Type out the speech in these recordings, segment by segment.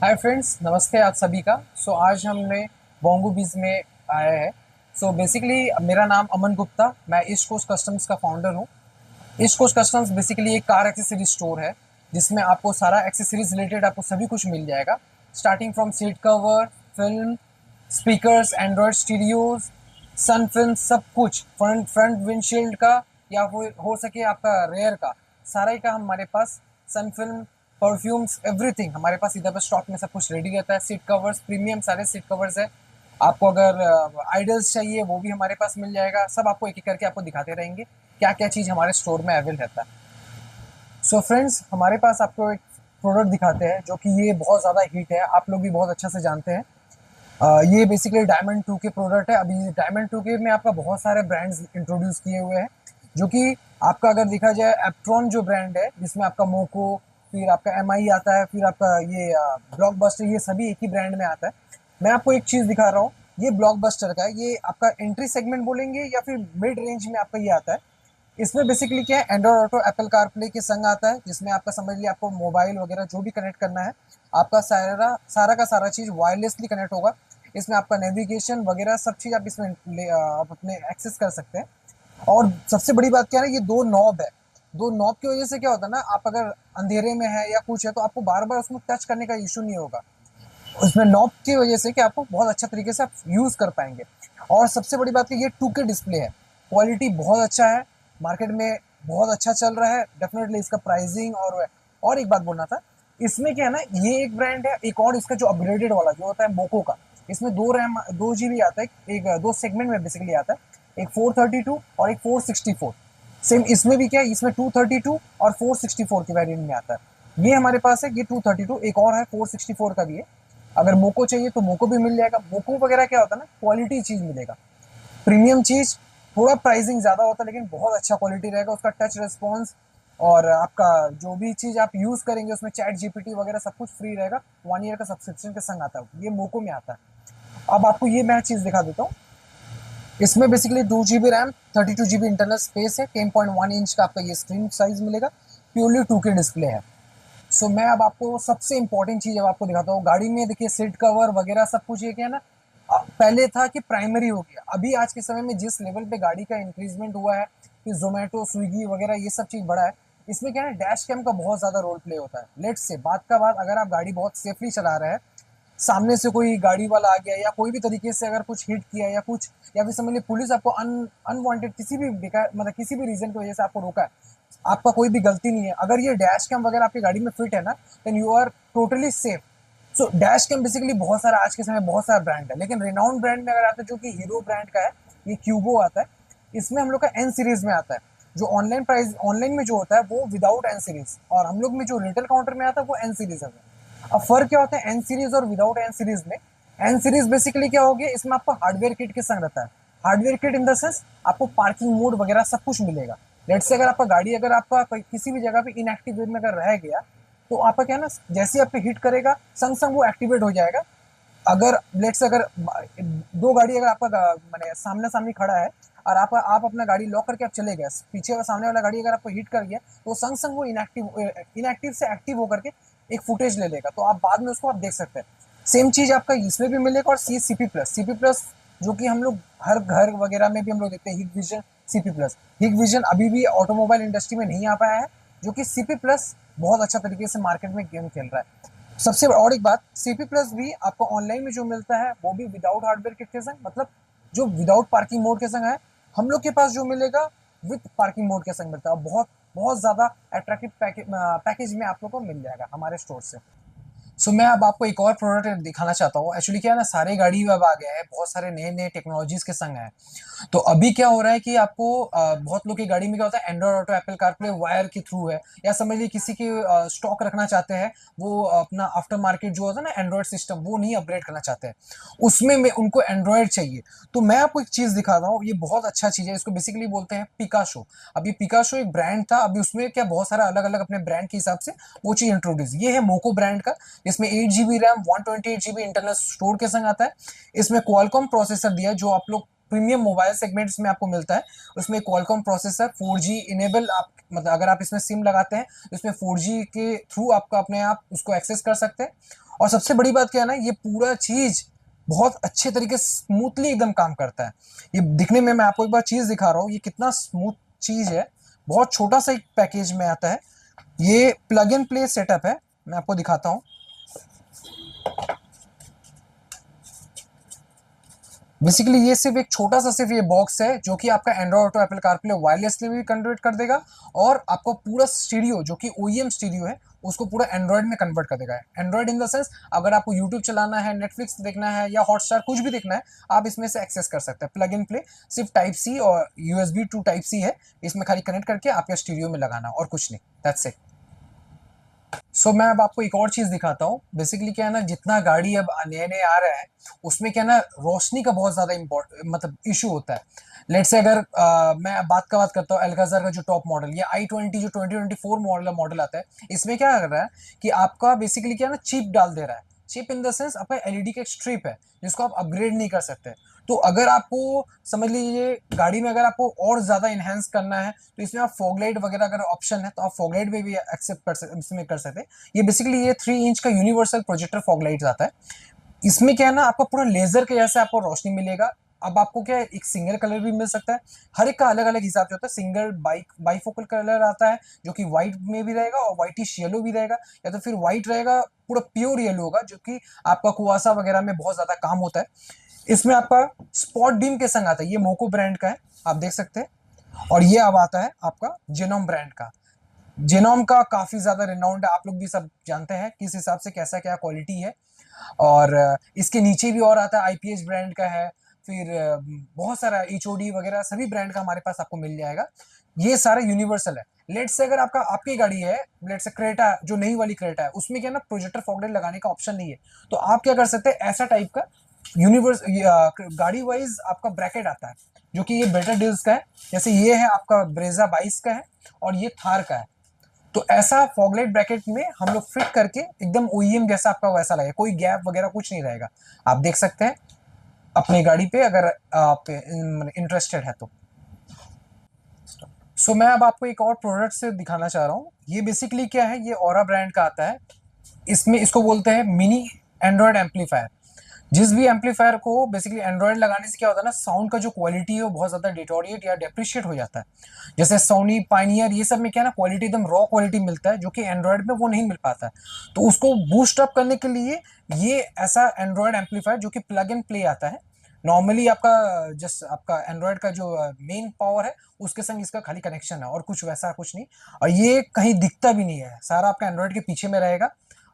Hi friends, नमस्ते आप सभी का। आज हमने बोंगो बीज में आया है। बेसिकली मेरा नाम अमन गुप्ता, मैं ईस्ट कोस्ट कस्टम्स का फाउंडर हूँ। ईस्ट कोस्ट कस्टम्स बेसिकली एक कार एक्सेसरी स्टोर है जिसमें आपको सारा एक्सेसरीज रिलेटेड आपको सभी कुछ मिल जाएगा। Starting from seat cover, film, speakers, android stereos, sun film, सब कुछ फ्रंट फ्रंट विंडशील्ड का या फिर हो सके आपका रेयर का, सारा ही का हमारे पास। सन फिल्म, परफ्यूम्स, एवरीथिंग हमारे पास इधर पर स्टॉक में सब कुछ रेडी रहता है। सीट कवर्स, प्रीमियम सारे सीट कवर्स है। आपको अगर आइडल्स चाहिए वो भी हमारे पास मिल जाएगा। सब आपको एक एक करके आपको दिखाते रहेंगे क्या क्या चीज़ हमारे स्टोर में अवेल रहता है। फ्रेंड्स, हमारे पास आपको एक प्रोडक्ट दिखाते हैं जो कि ये बहुत ज़्यादा हिट है, आप लोग भी बहुत अच्छा से जानते हैं। ये बेसिकली डायमंड 2 के प्रोडक्ट है। अभी डायमंड 2 के में आपका बहुत सारे ब्रांड्स इंट्रोड्यूस किए हुए हैं, जो कि आपका अगर देखा जाए एप्ट्रॉन जो ब्रांड है जिसमें आपका मोको, फिर आपका एमआई आता है, फिर आपका ये ब्लॉकबस्टर, ये सभी एक ही ब्रांड में आता है। मैं आपको एक चीज़ दिखा रहा हूँ, ये ब्लॉकबस्टर का है। ये आपका एंट्री सेगमेंट बोलेंगे या फिर मिड रेंज में आपका ये आता है। इसमें बेसिकली क्या है, एंड्रॉइड ऑटो, एप्पल कारप्ले के संग आता है, जिसमें आपका समझ लिया आपको मोबाइल वगैरह जो भी कनेक्ट करना है, आपका सारा सारा का सारा चीज़ वायरलेसली कनेक्ट होगा। इसमें आपका नेविगेशन वगैरह सब चीज़ आप इसमें आप अपने एक्सेस कर सकते हैं। और सबसे बड़ी बात क्या है, ये दो नॉब है। दो नॉब की वजह से क्या होता है ना, आप अगर अंधेरे में है या कुछ है तो आपको बार बार उसमें टच करने का इशू नहीं होगा। उसमें नॉब की वजह से कि आपको बहुत अच्छा तरीके से आप यूज़ कर पाएंगे। और सबसे बड़ी बात है, ये 2K डिस्प्ले है, क्वालिटी बहुत अच्छा है, मार्केट में बहुत अच्छा चल रहा है। डेफिनेटली इसका प्राइसिंग और एक बात बोलना था, इसमें क्या है ना, ये एक ब्रांड है, एक और इसका जो अपग्रेडेड वाला जो होता है मोको का, इसमें दो रैम 2 GB आता है। एक दो सेगमेंट में बेसिकली आता है, एक 432 और एक 464। सेम इसमें भी क्या है, इसमें 232 और 464 के वेरिएंट में आता है। ये हमारे पास है, ये 232, एक और है 464 का भी है। अगर मोको चाहिए तो मोको भी मिल जाएगा। मोको वगैरह क्या होता है ना, क्वालिटी चीज़ मिलेगा, प्रीमियम चीज़। थोड़ा प्राइसिंग ज़्यादा होता है लेकिन बहुत अच्छा क्वालिटी रहेगा उसका, टच रिस्पॉन्स। और आपका जो भी चीज़ आप यूज़ करेंगे उसमें चैट जीपीटी वगैरह सब कुछ फ्री रहेगा। 1 ईयर का सब्सक्रिप्शन के संग आता है, ये मोको में आता है। अब आपको ये मैं चीज़ दिखा देता हूँ। इसमें basically 2 GB RAM, 32 GB internal space है, 10.1 इंच का आपका ये स्क्रीन साइज मिलेगा, प्योरली 2K डिस्प्ले है। मैं अब आपको सबसे इंपॉर्टेंट चीज़ अब आपको दिखाता हूँ। गाड़ी में देखिए सीट कवर वगैरह सब कुछ, ये क्या है ना, पहले था कि प्राइमरी हो गया, अभी आज के समय में जिस लेवल पे गाड़ी का इंक्रीजमेंट हुआ है कि जोमेटो, स्विगी वगैरह ये सब चीज़ बढ़ा है, इसमें क्या है, डैश कैम का बहुत ज़्यादा रोल प्ले होता है। लेट से बात का बात, अगर आप गाड़ी बहुत सेफली चला रहे हैं, सामने से कोई गाड़ी वाला आ गया या कोई भी तरीके से अगर कुछ हिट किया या कुछ, या फिर समझ लीजिए पुलिस आपको अनवांटेड किसी भी बेकार मतलब किसी भी रीजन की वजह से आपको रोका है, आपका कोई भी गलती नहीं है, अगर ये डैश कैम वगैरह आपकी गाड़ी में फिट है ना, then you are totally safe. Dash cam basically बहुत सारा आज के समय बहुत सारा ब्रांड है, लेकिन रिनाउंड ब्रांड में अगर आता है जो कि हीरो ब्रांड का है, ये क्यूबो आता है। इसमें हम लोग का एन सीरीज में आता है। जो ऑनलाइन प्राइस, ऑनलाइन में जो होता है वो विदाउट एन सीरीज, और हम लोग में जो रिटेल काउंटर में आता है वो एन सीरीज है। अब फर्क क्या होता है एन सीरीज और विदाउट एन सीरीज में? एन सीरीज बेसिकली क्या होगी, इसमें आपको हार्डवेयर किट के संग रहता है। Hardware kit in the sense आपको पार्किंग मोड वगैरह सब कुछ मिलेगा। लेट से अगर आपका गाड़ी, अगर आपका किसी भी जगह पे इनएक्टिव वे में अगर रह गया, तो आपका क्या है ना, जैसे ही आप पे हिट करेगा संग संग वो एक्टिवेट हो जाएगा। अगर लेट से अगर दो गाड़ी अगर आपका मैंने सामने सामने खड़ा है, और आप अपना गाड़ी लॉक करके आप चले गए, पीछे वाला सामने वाला गाड़ी अगर आपको हिट कर गया, तो संग संग वो इनएक्टिव से एक्टिव होकर के एक फुटेज ले लेगा, तो आप बाद में उसको आप देख सकते हैं। सेम चीज आपका इसमें भी मिलेगा। और सीपी प्लस जो कि हम लोग हर घर वगैरह में भी हम लोग देखते हैं, हिग विजन, सीपी प्लस। हिग विजन अभी भी ऑटोमोबाइल इंडस्ट्री में नहीं आ पाया है, जो कि सीपी प्लस बहुत अच्छा तरीके से मार्केट में गेम खेल रहा है। सबसे और एक बात, सीपी प्लस भी आपको ऑनलाइन में जो मिलता है वो भी विदाउट हार्डवेयर किट के संग, मतलब जो विदाउट पार्किंग मोड के संग है, हम लोग के पास जो मिलेगा विद पार्किंग मोड के संग मिलता है। बहुत बहुत ज्यादा अट्रैक्टिव पैकेज में आप लोग को मिल जाएगा हमारे स्टोर से। मैं अब आपको एक और प्रोडक्ट दिखाना चाहता हूँ। एक्चुअली क्या है ना, सारे गाड़ी अब आ गए हैं, बहुत सारे नए नए टेक्नोलॉजीज के संग है। तो अभी क्या हो रहा है कि आपको बहुत लोग की गाड़ी में क्या होता है, Android auto, Apple CarPlay wire के थ्रू है, या समझ लीजिए किसी के स्टॉक रखना चाहते हैं, वो अपना आफ्टर मार्केट जो होता है ना एंड्रॉइड सिस्टम, वो नहीं अपग्रेड करना चाहते हैं, उसमें में उनको एंड्रॉइड चाहिए। तो मैं आपको एक चीज दिखा रहा हूँ, ये बहुत अच्छा चीज है, इसको बेसिकली बोलते हैं पिकाशो। अभी पिकाशो एक ब्रांड था, अभी उसमें क्या बहुत सारा अलग अलग अपने ब्रांड के हिसाब से वो चीज इंट्रोड्यूस, ये है मोको ब्रांड का। इसमें 8 GB RAM, 128 GB internal store के संग आता है। इसमें क्वालकॉम प्रोसेसर दिया है, जो आप लोग प्रीमियम मोबाइल सेगमेंट्स में आपको मिलता है। उसमें क्वालकॉम प्रोसेसर 4G इनेबल, आप मतलब अगर आप इसमें सिम लगाते हैं तो इसमें 4G के थ्रू आपका अपने आप उसको एक्सेस कर सकते हैं। और सबसे बड़ी बात क्या है ना, ये पूरा चीज बहुत अच्छे तरीके से स्मूथली एकदम काम करता है। ये दिखने में, मैं आपको एक बार चीज दिखा रहा हूँ, ये कितना स्मूथ चीज है। बहुत छोटा सा एक पैकेज में आता है। ये प्लग एंड प्ले सेटअप है, मैं आपको दिखाता हूँ। बेसिकली ये सिर्फ एक छोटा सा सिर्फ ये बॉक्स है जो कि आपका Android auto, Apple CarPlay wirelessly भी कन्वर्ट कर देगा, और आपको पूरा स्टीरियो जो कि ओईएम स्टीरियो है उसको पूरा एंड्रॉइड में कन्वर्ट कर देगा। एंड्रॉइड इन द सेंस, अगर आपको यूट्यूब चलाना है, नेटफ्लिक्स देखना है या हॉटस्टार कुछ भी देखना है, आप इसमें से एक्सेस कर सकते हैं। प्लग इन प्ले सिर्फ टाइप सी और यूएसबी टू टाइप सी है, इसमें खाली कनेक्ट करके आपके स्टीरियो में लगाना और कुछ नहीं, दैट्स इट। सो मैं अब आपको एक और चीज दिखाता हूँ। बेसिकली क्या है ना, जितना गाड़ी अब नए नए आ रहा है उसमें क्या है ना, रोशनी का बहुत ज्यादा मतलब इशू होता है। लेट्स से अगर मैं अब बात करता हूँ एल्काजार का जो टॉप मॉडल, ये i20 जो 2024 मॉडल आता है, इसमें क्या कर रहा है कि आपका बेसिकली क्या है ना, चिप डाल दे रहा है। चिप इन द सेंस आपका एलईडी का एक स्ट्रिप है जिसको आप अपग्रेड नहीं कर सकते। तो अगर आपको समझ लीजिए गाड़ी में अगर आपको और ज्यादा इनहेंस करना है तो इसमें आप फॉगलाइट वगैरह अगर ऑप्शन है तो आप फॉगलाइट में भी एक्सेप्ट कर सकते, इसमें कर सकते हैं। ये बेसिकली ये 3 इंच का यूनिवर्सल प्रोजेक्टर फॉगलाइट आता है। इसमें क्या है ना, आपको पूरा लेजर के जैसे आपको रोशनी मिलेगा। अब आपको क्या है, एक सिंगल कलर भी मिल सकता है, हर एक का अलग अलग हिसाब से होता है। सिंगल बाइफोकल कलर आता है जो कि व्हाइट में भी रहेगा और व्हाइटिश येलो भी रहेगा, या तो फिर व्हाइट रहेगा पूरा प्योर येलो होगा जो कि आपका कुआसा वगैरह में बहुत ज्यादा काम होता है। इसमें आपका स्पॉट बीम के संग आता है, ये मोको ब्रांड का है, आप देख सकते हैं। और ये अब आता है आपका जेनोम ब्रांड का। जेनोम का काफी ज्यादा रिनाउंड है, आप लोग भी सब जानते हैं किस हिसाब से कैसा क्या क्वालिटी है। और इसके नीचे भी और आता है, आईपीएच ब्रांड का है, फिर बहुत सारा एचओडी वगैरह सभी ब्रांड का हमारे पास आपको मिल जाएगा। ये सारा यूनिवर्सल है। लेट से अगर आपकी गाड़ी है, लेट से क्रेटा जो नई वाली क्रेटा है, उसमें क्या है ना, प्रोजेक्टर फॉगलाइट लगाने का ऑप्शन नहीं है, तो आप क्या कर सकते हैं, ऐसा टाइप का यूनिवर्स गाड़ी वाइज आपका ब्रैकेट आता है जो कि ये बेटर डील्स का है। जैसे ये है आपका ब्रेजा 22 का है और ये थार का है। तो ऐसा फॉगलाइट ब्रैकेट में हम लोग फिट करके एकदम ओईएम जैसा आपका वैसा लगेगा, कोई गैप वगैरह कुछ नहीं रहेगा। आप देख सकते हैं अपनी गाड़ी पे अगर आप इंटरेस्टेड है तो। सो मैं अब आपको एक और प्रोडक्ट से दिखाना चाह रहा हूँ। ये बेसिकली क्या है, ये ऑरा ब्रांड का आता है। इसमें इसको बोलते हैं मिनी एंड्रॉयड एम्पलीफायर। जिस भी एम्पलीफायर को बेसिकली एंड्रॉयड लगाने से क्या होता है ना, साउंड का जो क्वालिटी है वो बहुत ज्यादा डिटोरिएट या डेप्रिशिएट हो जाता है। जैसे सोनी पाइनियर ये सब में क्या है ना, क्वालिटी एकदम रॉ क्वालिटी मिलता है जो कि एंड्रॉयड में वो नहीं मिल पाता है। तो उसको बूस्ट अप करने के लिए ये ऐसा एंड्रॉयड एम्पलीफायर जो कि प्लग एंड प्ले आता है। नॉर्मली आपका जस्ट आपका एंड्रॉयड का जो मेन पावर है उसके संग इसका खाली कनेक्शन है और कुछ वैसा कुछ नहीं। और ये कहीं दिखता भी नहीं है, सारा आपका एंड्रॉयड के पीछे में रहेगा।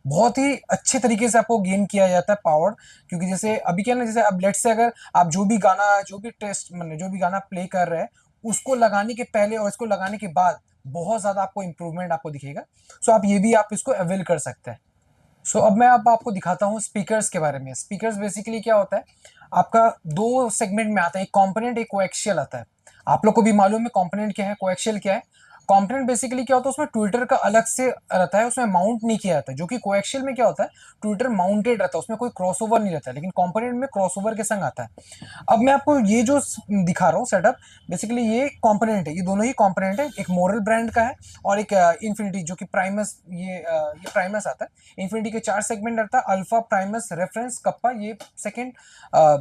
बहुत ही अच्छे तरीके से आपको गेन किया जाता है पावर। क्योंकि जैसे अभी क्या ना, जैसे अब लेट से अगर आप जो भी टेस्ट मतलब जो भी गाना प्ले कर रहे हैं उसको लगाने के पहले और इसको लगाने के बाद बहुत ज्यादा आपको इंप्रूवमेंट आपको दिखेगा। सो आप ये भी आप इसको अवेल कर सकते हैं। सो अब मैं अब आपको दिखाता हूँ स्पीकर्स के बारे में। स्पीकर्स बेसिकली क्या होता है, आपका दो सेगमेंट में आता है, एक कॉम्पोनेंट एक कोएक्सियल आता है। आप लोग को भी मालूम है कॉम्पोनेंट क्या है, कोएक्सियल क्या है। कॉम्पोनेंट बेसिकली क्या होता है, उसमें ट्विटर का अलग से रहता है, उसमें माउंट नहीं किया जाता है। जो कि कोएक्सियल में क्या होता है, ट्विटर माउंटेड रहता है, उसमें कोई क्रॉसओवर नहीं रहता है, लेकिन कॉम्पोनेंट में क्रॉसओवर के संग आता है। अब मैं आपको ये जो दिखा रहा हूँ सेटअप, बेसिकली ये कॉम्पोनेंट है, ये दोनों ही कॉम्पोनेंट है। एक मोरल ब्रांड का है और एक इन्फिनिटी जो कि प्राइमस, ये प्राइमस आता है। इन्फिनिटी के 4 सेगमेंट रहता है, अल्फा, प्राइमस, रेफरेंस, कप्पा। ये सेकंड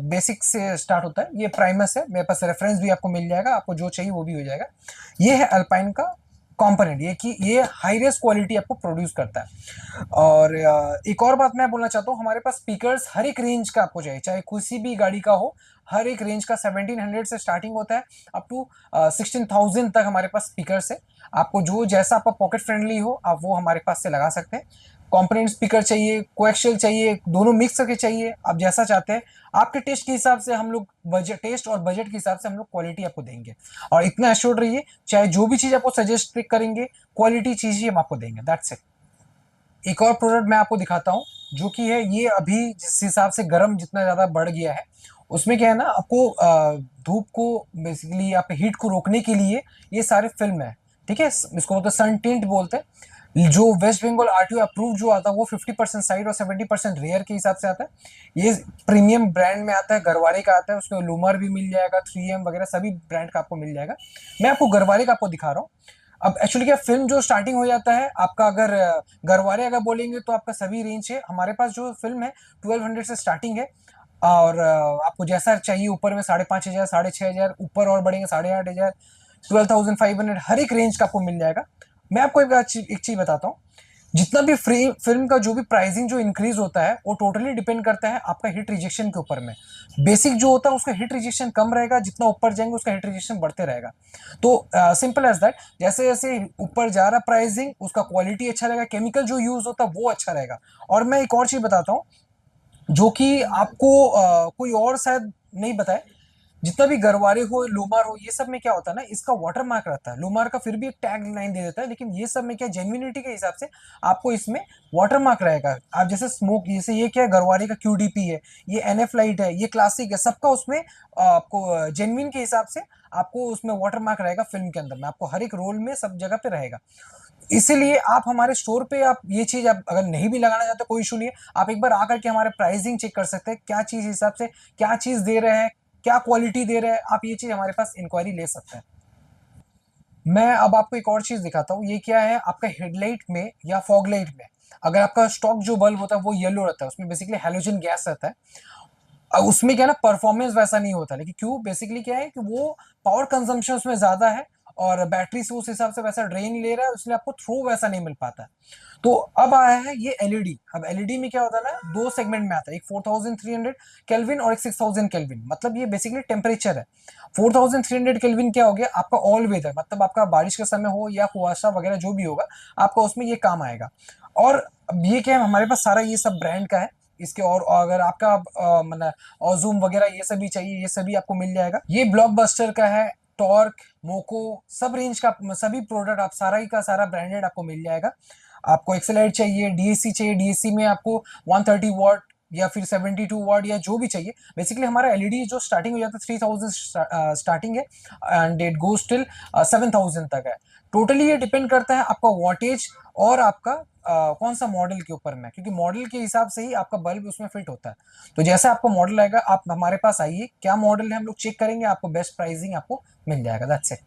बेसिक से स्टार्ट होता है, ये प्राइमस है। मेरे पास रेफरेंस भी आपको मिल जाएगा, आपको जो चाहिए वो भी हो जाएगा। ये है अल्पाइन का कंपोनेंट, ये कि ये हाई रेस क्वालिटी आपको प्रोड्यूस करता है। और एक और बात मैं बोलना चाहता हूँ, हमारे पास स्पीकर्स हर एक रेंज का आपको चाहिए, चाहे किसी भी गाड़ी का हो, हर एक रेंज का 1700 से स्टार्टिंग होता है अप टू 16,000 तक हमारे पास स्पीकर्स है। आपको जो जैसा आपका पॉकेट फ्रेंडली हो आप वो हमारे पास से लगा सकते हैं। कॉम्पोनेंट स्पीकर चाहिए, कोएक्सियल चाहिए, दोनों मिक्स करके चाहिए, आप जैसा चाहते हैं। आपके टेस्ट के हिसाब से हम लोग बजट, टेस्ट और बजट के हिसाब से हम लोग क्वालिटी आपको देंगे। और इतना एश्योर्ड रहिए, चाहे जो भी चीज आपको सजेस्ट करेंगे क्वालिटी चीज ही हम आपको देंगे, दैट्स इट। एक और प्रोडक्ट मैं आपको दिखाता हूँ जो कि है, ये अभी जिस हिसाब से गर्म जितना ज्यादा बढ़ गया है उसमें क्या है ना, आपको धूप को बेसिकली आप हीट को रोकने के लिए ये सारे फिल्म है, ठीक है। इसको बोलते हैं सन टिंट बोलते हैं। जो वेस्ट बंगाल आरटीओ अप्रूव जो आता है वो 50% साइड और 70% रेयर के हिसाब से आता है। ये प्रीमियम ब्रांड में आता है, गरवारे का आता है, उसमें लूमर भी मिल जाएगा, 3M वगैरह सभी ब्रांड का आपको मिल जाएगा। मैं आपको गरवारे का आपको दिखा रहा हूँ। अब एक्चुअली क्या, फिल्म जो स्टार्टिंग हो जाता है आपका, अगर गरवारे अगर बोलेंगे तो आपका सभी रेंज है हमारे पास। जो फिल्म है 1200 से स्टार्टिंग है, और आपको जैसा चाहिए ऊपर में 5,500, 6,500, ऊपर और बढ़ेंगे 8,500, 12,500, हर एक रेंज का आपको मिल जाएगा। मैं आपको एक चीज बताता हूँ, जितना भी फ्री फिल्म का जो भी प्राइसिंग जो इंक्रीज होता है वो टोटली डिपेंड करता है आपका हिट रिजेक्शन के ऊपर में। बेसिक जो होता है उसका हिट रिजेक्शन कम रहेगा, जितना ऊपर जाएंगे उसका हिट रिजेक्शन बढ़ते रहेगा। तो सिंपल एज दैट, जैसे जैसे ऊपर जा रहा प्राइसिंग उसका क्वालिटी अच्छा रहेगा, केमिकल जो यूज होता है वो अच्छा रहेगा। और मैं एक और चीज बताता हूँ जो कि आपको कोई और शायद नहीं बताए। जितना भी गरवारे हो, लोमार हो, ये सब में क्या होता है ना, इसका वाटर मार्क रहता है। लोमार का फिर भी एक टैग लाइन दे देता है, लेकिन ये सब में क्या, जेन्युइनिटी के हिसाब से आपको इसमें वाटर मार्क रहेगा। आप जैसे स्मोक, जैसे ये क्या है, गरवारे का क्यूडीपी है, ये एनएफ लाइट है, ये क्लासिक है, सबका उसमें आपको जेन्युइन के हिसाब से आपको उसमें वाटर मार्क रहेगा। फिल्म के अंदर में आपको हर एक रोल में सब जगह पे रहेगा। इसीलिए आप हमारे स्टोर पे, आप ये चीज आप अगर नहीं भी लगाना चाहते कोई इशू नहीं है, आप एक बार आकर के हमारे प्राइसिंग चेक कर सकते हैं, क्या चीज हिसाब से क्या चीज दे रहे हैं, क्या क्वालिटी दे रहे हैं, आप ये चीज हमारे पास इंक्वायरी ले सकते हैं। मैं अब आपको एक और चीज दिखाता हूँ, ये क्या है आपका हेडलाइट में या फॉग लाइट में, अगर आपका स्टॉक जो बल्ब होता है वो येलो रहता है, उसमें बेसिकली हेलोजन गैस रहता है। उसमें क्या है ना, परफॉर्मेंस वैसा नहीं होता, लेकिन क्यों, बेसिकली क्या है कि वो पावर कंजम्पशन उसमें ज्यादा है, और बैटरी से उस हिसाब से वैसा ड्रेन ले रहा है, इसलिए आपको थ्रो वैसा नहीं मिल पाता है। तो अब आया है ये एलईडी। अब एलईडी में क्या होता है ना, दो सेगमेंट में आता है, एक 4300 केल्विन और एक 6000 केल्विन। मतलब ये बेसिकली टेम्परेचर है। 4300 केल्विन क्या हो गया आपका, ऑल वेदर, मतलब आपका बारिश का समय हो या कुआशा वगैरह जो भी होगा, आपका उसमें ये काम आएगा। और अब ये क्या है, हमारे पास सारा ये सब ब्रांड का है इसके। और अगर आपका मतलब ऑजूम वगैरह ये सभी चाहिए, ये सभी आपको मिल जाएगा। ये ब्लॉकबस्टर का है, टॉर्क, मोको, सब रेंज का सभी प्रोडक्ट आप सारा ही का सारा ब्रांडेड आपको मिल जाएगा। आपको एक्सेलाइट चाहिए, डीएससी चाहिए, डीएससी में आपको 130 वॉट या फिर 72 वॉट या जो भी चाहिए। बेसिकली हमारा एलईडी जो स्टार्टिंग हो जाता है 3000 स्टार्टिंग है, एंड इट गोज टिल 7000 तक है। टोटली ये डिपेंड करता है आपका वॉटेज और आपका कौन सा मॉडल के ऊपर में, क्योंकि मॉडल के हिसाब से ही आपका बल्ब उसमें फिट होता है। तो जैसा आपका मॉडल आएगा आप हमारे पास आइए, क्या मॉडल है हम लोग चेक करेंगे, आपको बेस्ट प्राइसिंग आपको मिल जाएगा। That's it.